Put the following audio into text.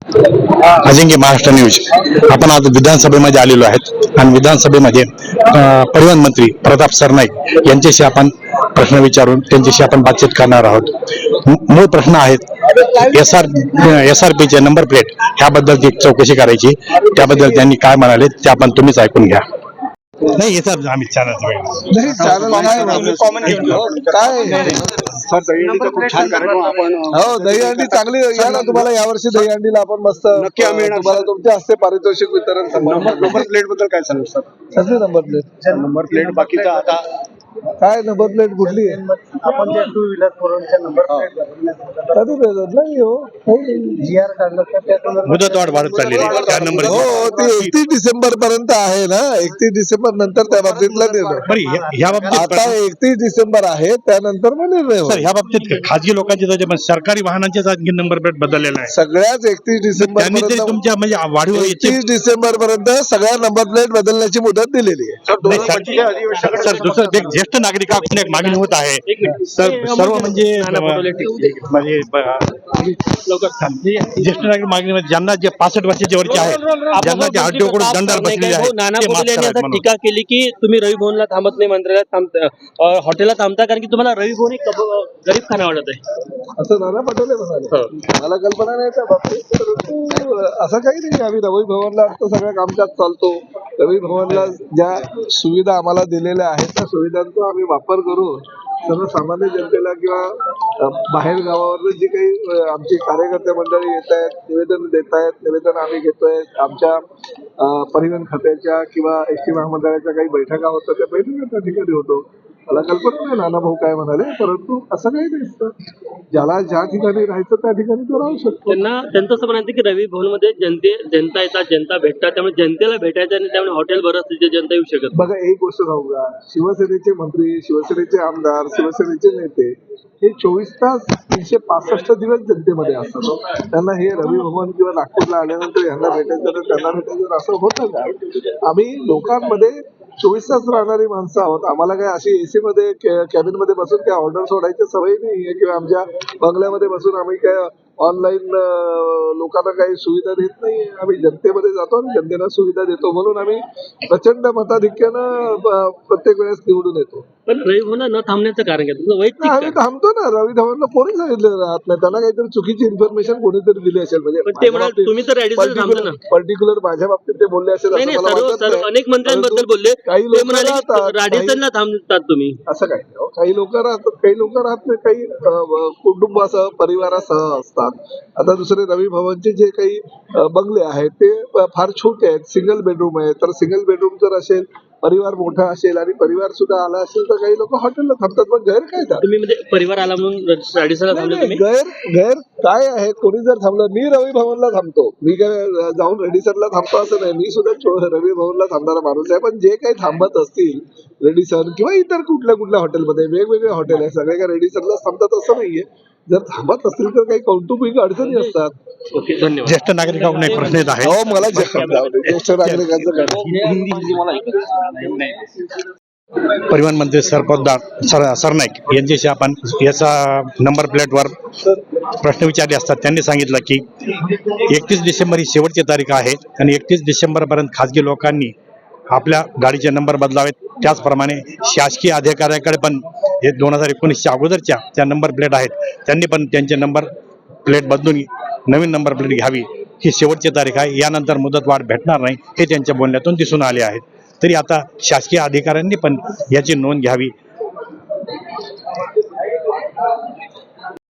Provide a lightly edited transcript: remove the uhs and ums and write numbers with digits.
अजिंक्य Maharashtra news. आपण आज विधानसभेमध्ये आलेलो आहेत आणि विधानसभेमध्ये परिवहन मंत्री प्रताप सरनाईक यांच्याशी आपण प्रश्न विचारून त्यांच्याशी आपण बातचीत करणार आहोत. मूळ प्रश्न आहेत एसआरपीचे नंबर प्लेट ह्याबद्दल चौकशी करायची. त्याबद्दल त्यांनी काय म्हणाले ते आपण तुम्हीच ऐकून घ्या. नाही हे सर आम्ही काय सर दहीहंडीचा खूप छान कार्यक्रम आपण हो दहीहंडी चांगली या ना तुम्हाला यावर्षी दहीहंडीला आपण मस्त नक्की आम्ही येणार, तुम्हाला तुमच्या हस्ते पारितोषिक वितरण नंबर प्लेट बद्दल काय सांगू सर? कसली नंबर प्लेट नंबर प्लेट बाकीचा आता काय नंबर प्लेट कुठली आहे आपण जे 2 व्हीलर फोरच्या नंबर कधी भेटत नाही हो जीआर काढलं तर त्यातून मुदतवाढ वाढत चाललेली आहे. त्या नंबर हो ते 31 डिसेंबर पर्यंत आहे ना. 31 डिसेंबर नंतर त्या बाबतीतला निर्णय. ह्या बाबतीत आता 31 डिसेंबर आहे त्यानंतर मग निर्णय सर होईल. ह्या बाबतीत खाजगी लोकांचे जायचे पण सरकारी वाहनांचे आणखी नंबर प्लेट बदललेला आहे. सगळ्याच 31 डिसेंबर त्यांनी तरी पर्यंत तुमच्या म्हणजे वाढीव 31 डिसेंबर पर्यंत सगळ्या नंबर प्लेट बदलण्याची मुदत दिलेली आहे. सर दुसरं एक ज्येष्ठ नागरिकांकडून एक मागणी होत आहे. सर्व म्हणजे ज्येष्ठ नागरिक मागणी ज्यांना जे 65 वर्षाच्या वरचे आहेत ज्यांना जे हड्डीकडून दंडाला बसलेले आहेत नाना ते माफ पटोले यांनी करावेत आता म्हणून. टीका केली की तुम्ही रवी भवनला थांबत नाही, मंदिराला हॉटेलला थांबता कारण की तुम्हाला रवी भवन एक गरीब खाना वाटत आहे. असं नाना पटोले म्हणाले. मला कल्पना नाही त्या बाबतीत, परंतु असं काही नाही. आम्ही रवी भवनला असतं सगळं कामकाज चालतो. रवी भवनला ज्या सुविधा आम्हाला दिलेल्या आहेत त्या सुविधांचा आम्ही वापर करू. सर्वसामान्य जनतेला किंवा बाहेर गावावर जी काही आमची कार्यकर्ते मंडळी येत आहेत, निवेदन देत आहेत, निवेदन आम्ही घेतोय. आमच्या परिवहन खात्याच्या किंवा एसटी महामंडळाच्या काही बैठका होतात, त्या बैठका त्या ठिकाणी होतो. मला कल्पना नाही नाना भाऊ काय म्हणाले, परंतु असं काही नसतं. ज्याला ज्या ठिकाणी राहायचं त्या ठिकाणी तो राहू शकतो. त्यांचं असं म्हणायचं की रवी भवन मध्ये जनता येतात, जनता भेटतात, त्यामुळे जनतेला भेटायचं आणि त्यामुळे हॉटेल बरं असते जे जनता येऊ शकत. बघा एक गोष्ट सांगू का, शिवसेनेचे मंत्री, शिवसेनेचे आमदार, शिवसेनेचे नेते हे 24 तास 365 दिवस जनतेमध्ये असतात. त्यांना हे रवी भवन किंवा नागपूरला आल्यानंतर यांना भेटायचं तर त्यांना भेटायचं असं होतं का? आम्ही लोकांमध्ये 24 तास राहणारी माणसं आहोत. आम्हाला काय अशी एसी मध्ये कॅबिन मध्ये बसून काय ऑर्डर सोडायची सवय नाहीये किंवा आमच्या बंगल्यामध्ये बसून आम्ही काय ऑनलाईन लोकांना काही सुविधा देत नाही. आम्ही जनतेमध्ये जातो आणि जनतेला सुविधा देतो, म्हणून आम्ही प्रचंड मताधिक्यानं प्रत्येक वेळेस निवडून येतो. पण रवी भवन न थांबण्याचं कारण काय तुमचं वैयक्तिक? आम्ही थांबतो ना. रवी धवनला कोणी सांगितलं राहत नाही. त्यांना काहीतरी चुकीची इन्फॉर्मेशन कोणीतरी दिली असेल. म्हणजे ते म्हणाले तुम्ही तर ऍडिशनल थांबता ना. पर्टिक्युलर माझ्या बाबतीत ते बोलले असेल नाही असं नाही, मला वाटत सर्व नाही. अनेक मंत्र्यांबद्दल बोलले. काही ते लोक म्हणाले राहतात, राजस्थानला थांबतात तुम्ही. असं काही नाही. काही लोक राहतात, काही लोक राहत नाही. काही कुटुंबासह परिवारासह असतात. आता दुसरे रवी भवनचे जे काही बंगले आहेत ते फार छोटे आहेत, सिंगल बेडरूम आहे. तर सिंगल बेडरूम जर असेल, परिवार मोठा असेल आणि परिवार सुद्धा आला असेल तर काही लोक हॉटेलला थांबतात. पण गैर काय त्यात? तुम्ही म्हणजे परिवार आला म्हणून राजस्थानला थांबले तुम्ही? गैर काय आहे? कोणी जर थांबलं, मी रवी भवनला थांबतो. मी काय जाऊन रेडिसनला थांबतो असं नाही. मी सुद्धा रवी भवनला थांबणारा माणूस आहे. पण जे काही थांबत असतील रेडिसन किंवा इतर कुठल्या हॉटेलमध्ये, वेगवेगळे हॉटेल आहे, सगळे काय रेडिसनलाच थांबतात असं नाहीये. जर थांबत असतील तर काही कौटुंबिक अडचणी असतात. ओके, धन्यवाद. ज्येष्ठ नागरिकांकडून एक प्रश्न येत आहे. हो मला ज्येष्ठ नागरिकांचं काय. परिवहन मंत्री सरनाईक यांच्याशी आपण याचा नंबर प्लेटवर प्रश्न विचारले असतात. त्यांनी सांगितलं की 31 डिसेंबर ही शेवटची तारीख आहे आणि 31 डिसेंबरपर्यंत खाजगी लोकांनी आपल्या गाडीचे नंबर बदलावेत. त्याचप्रमाणे शासकीय अधिकाऱ्याकडे पण हे 2019च्या अगोदरच्या त्या नंबर प्लेट आहेत, त्यांनी पण त्यांचे नंबर प्लेट बदलून नवीन नंबर प्लेट घ्यावी. ही शेवटची तारीख आहे. यानंतर मुदतवाढ भेटणार नाही हे त्यांच्या बोलण्यातून दिसून आले आहेत. तरी आता शासकीय अधिकाऱ्यांनी पण याची नोंद घ्यावी.